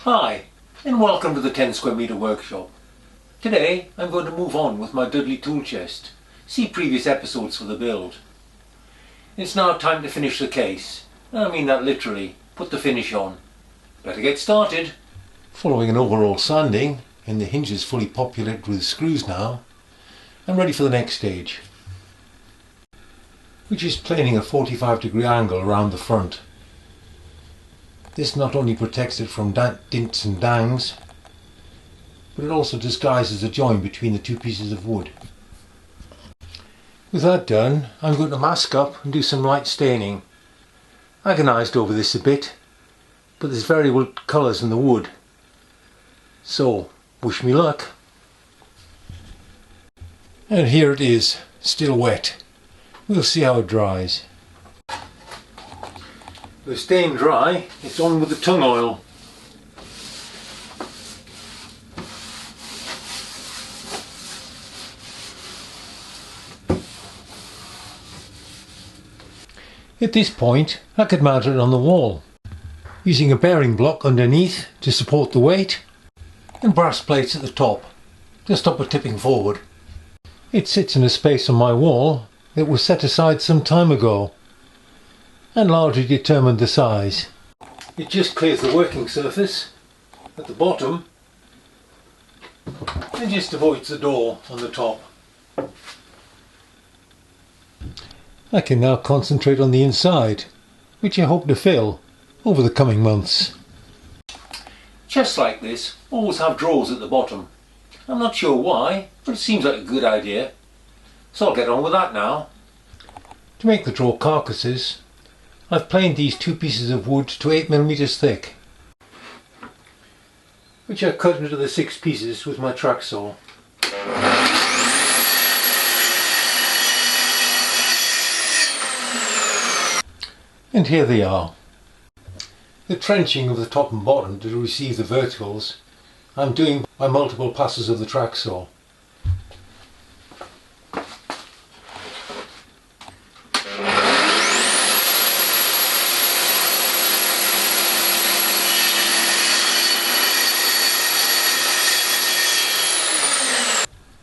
Hi, and welcome to the 10 square metre workshop. Today I'm going to move on with my Dudley tool chest. See previous episodes for the build. It's now time to finish the case. I mean that literally, put the finish on. Better get started. Following an overall sanding, and the hinge is fully populated with screws now, I'm ready for the next stage, which is planing a 45-degree angle around the front. This not only protects it from dints and dangs, but it also disguises the joint between the two pieces of wood. With that done, I'm going to mask up and do some light staining. Agonised over this a bit, but there's variable colours in the wood, so wish me luck. And here it is, still wet. We'll see how it dries. With stain dry, it's on with the tung oil. At this point, I could mount it on the wall, using a bearing block underneath to support the weight, and brass plates at the top to stop it tipping forward. It sits in a space on my wall that was set aside some time ago, and largely determined the size. It just clears the working surface at the bottom and just avoids the door on the top. I can now concentrate on the inside, which I hope to fill over the coming months. Chests like this always have drawers at the bottom. I'm not sure why, but it seems like a good idea. So I'll get on with that now. To make the drawer carcasses, I've planed these two pieces of wood to 8mm thick, which I cut into the 6 pieces with my track saw. And here they are. The trenching of the top and bottom to receive the verticals I'm doing by multiple passes of the track saw.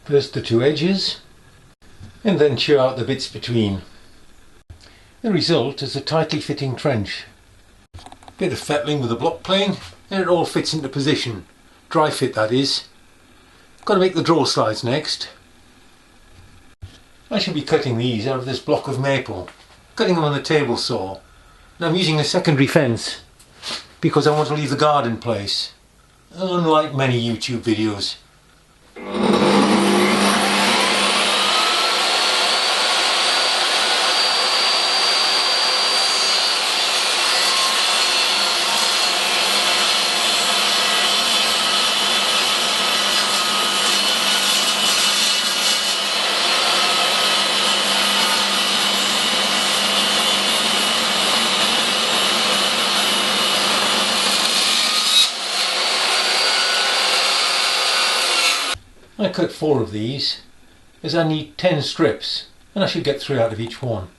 First the 2 edges, and then shear out the bits between. The result is a tightly fitting trench. Bit of fettling with a block plane and it all fits into position. Dry fit, that is. Got to make the drawer slides next. I should be cutting these out of this block of maple, cutting them on the table saw. And I'm using a secondary fence because I want to leave the guard in place, unlike many YouTube videos. I cut 4 of these as I need 10 strips and I should get 3 out of each one.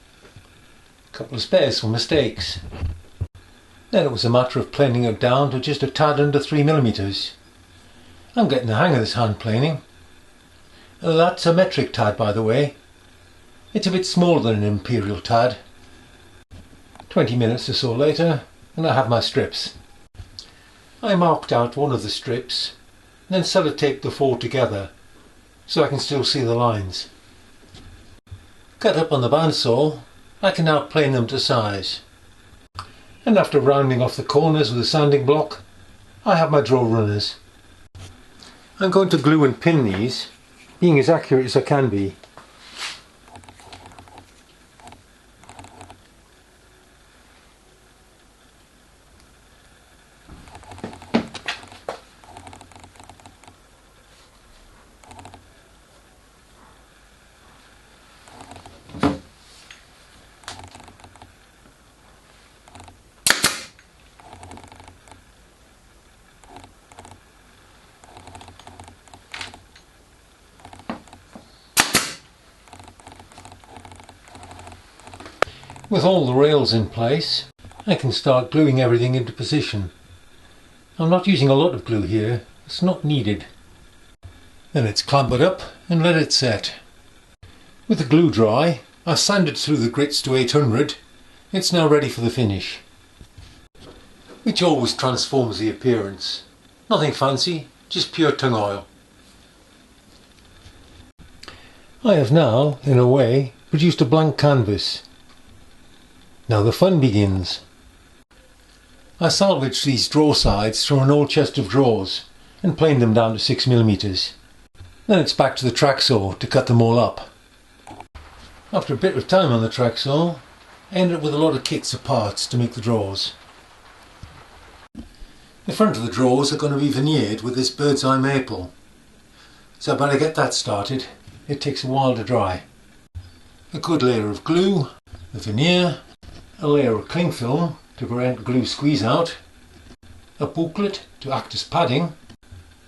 A couple of spares for mistakes. Then it was a matter of planing it down to just a tad under 3mm. I'm getting the hang of this hand planing. That's a metric tad, by the way. It's a bit smaller than an imperial tad. 20 minutes or so later and I have my strips. I marked out one of the strips and then sellotaped the 4 together so I can still see the lines. Cut up on the bandsaw, I can now plane them to size. And after rounding off the corners with a sanding block, I have my drawer runners. I'm going to glue and pin these, being as accurate as I can be. With all the rails in place, I can start gluing everything into position. I'm not using a lot of glue here, it's not needed. Then it's clamp it up and let it set. With the glue dry, I sanded through the grits to 800. It's now ready for the finish, which always transforms the appearance. Nothing fancy, just pure tung oil. I have now, in a way, produced a blank canvas. Now the fun begins. I salvaged these drawer sides from an old chest of drawers and planed them down to 6mm. Then it's back to the track saw to cut them all up. After a bit of time on the track saw, I ended up with a lot of kits of parts to make the drawers. The front of the drawers are going to be veneered with this bird's eye maple, so I better get that started. It takes a while to dry. A good layer of glue, the veneer, a layer of cling film to prevent glue squeeze out, a booklet to act as padding,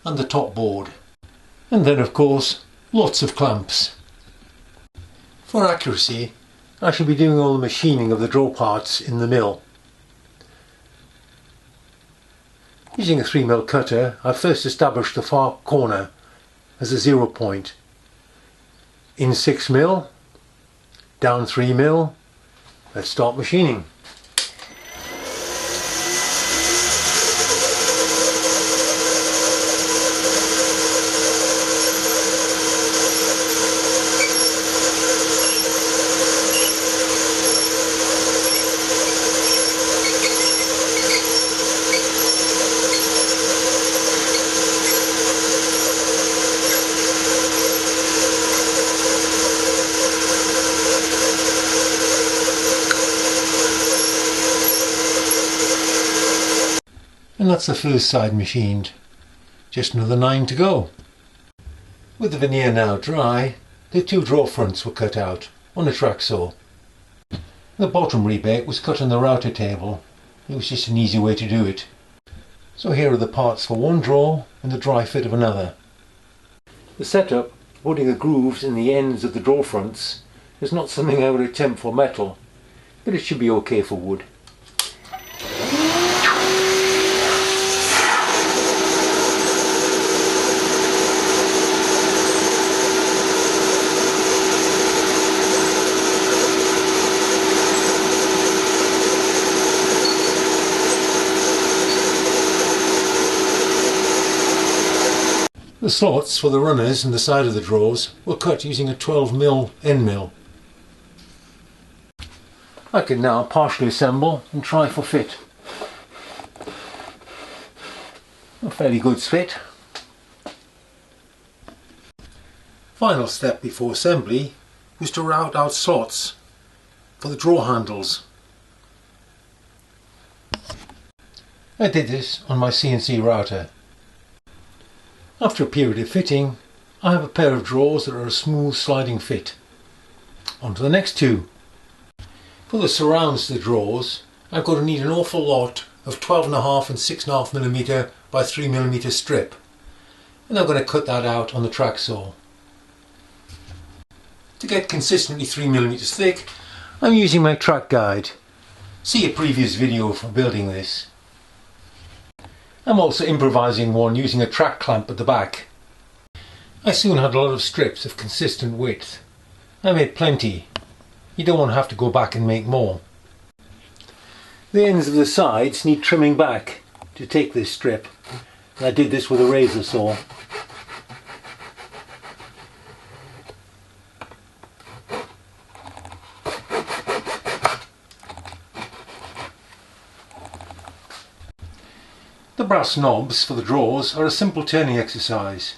and the top board. And then of course, lots of clamps. For accuracy, I shall be doing all the machining of the drawer parts in the mill. Using a 3mm cutter, I first established the far corner as a 0 point. In 6mm, down 3mm, let's start machining. And that's the first side machined. Just another 9 to go. With the veneer now dry, the 2 drawer fronts were cut out on a track saw. The bottom rebate was cut on the router table. It was just an easy way to do it. So here are the parts for one drawer and the dry fit of another. The setup, putting the grooves in the ends of the drawer fronts, is not something I would attempt for metal, but it should be okay for wood. The slots for the runners and the side of the drawers were cut using a 12mm end mill. I can now partially assemble and try for fit. A fairly good fit. Final step before assembly was to route out slots for the drawer handles. I did this on my CNC router. After a period of fitting, I have a pair of drawers that are a smooth sliding fit. On to the next 2. For the surrounds to the drawers, I'm going to need an awful lot of 12.5 and 6.5mm by 3mm strip, and I'm going to cut that out on the track saw. To get consistently 3mm thick, I'm using my track guide. See a previous video for building this. I'm also improvising one using a track clamp at the back. I soon had a lot of strips of consistent width. I made plenty. You don't want to have to go back and make more. The ends of the sides need trimming back to take this strip. And I did this with a razor saw. The brass knobs for the drawers are a simple turning exercise.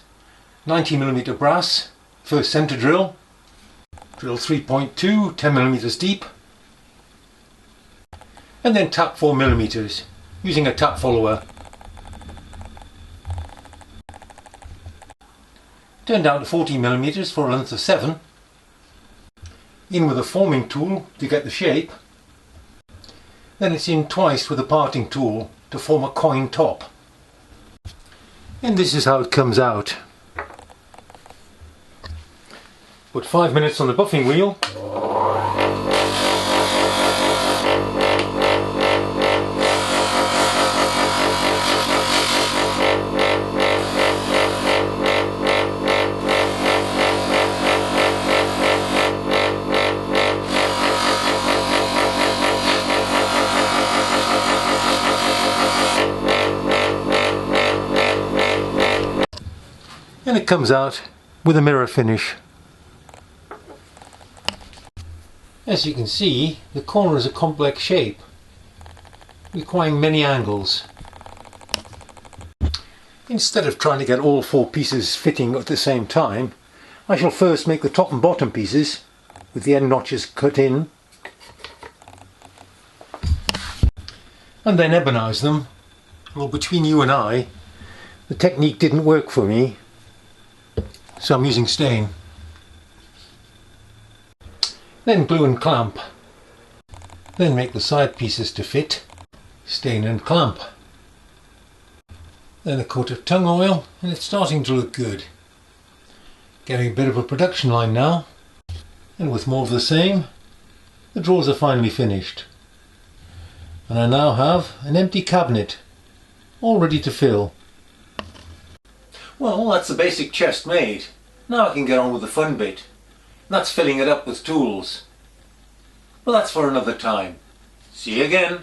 90mm brass, first centre drill, drill 3.2, 10mm deep, and then tap 4mm using a tap follower. Turn down to 40mm for a length of 7. In with a forming tool to get the shape. Then it's in twice with a parting tool to form a coin top. And this is how it comes out. Put 5 minutes on the buffing wheel. and it comes out with a mirror finish. As you can see, the corner is a complex shape, requiring many angles. Instead of trying to get all 4 pieces fitting at the same time, I shall first make the top and bottom pieces with the end notches cut in, and then ebonize them. Well, between you and I, the technique didn't work for me, so I'm using stain. Then glue and clamp. Then make the side pieces to fit, stain and clamp. Then a coat of tung oil, and it's starting to look good. Getting a bit of a production line now, and with more of the same, the drawers are finally finished. And I now have an empty cabinet, all ready to fill. Well, that's the basic chest made. Now I can get on with the fun bit. That's filling it up with tools. But that's for another time. See you again.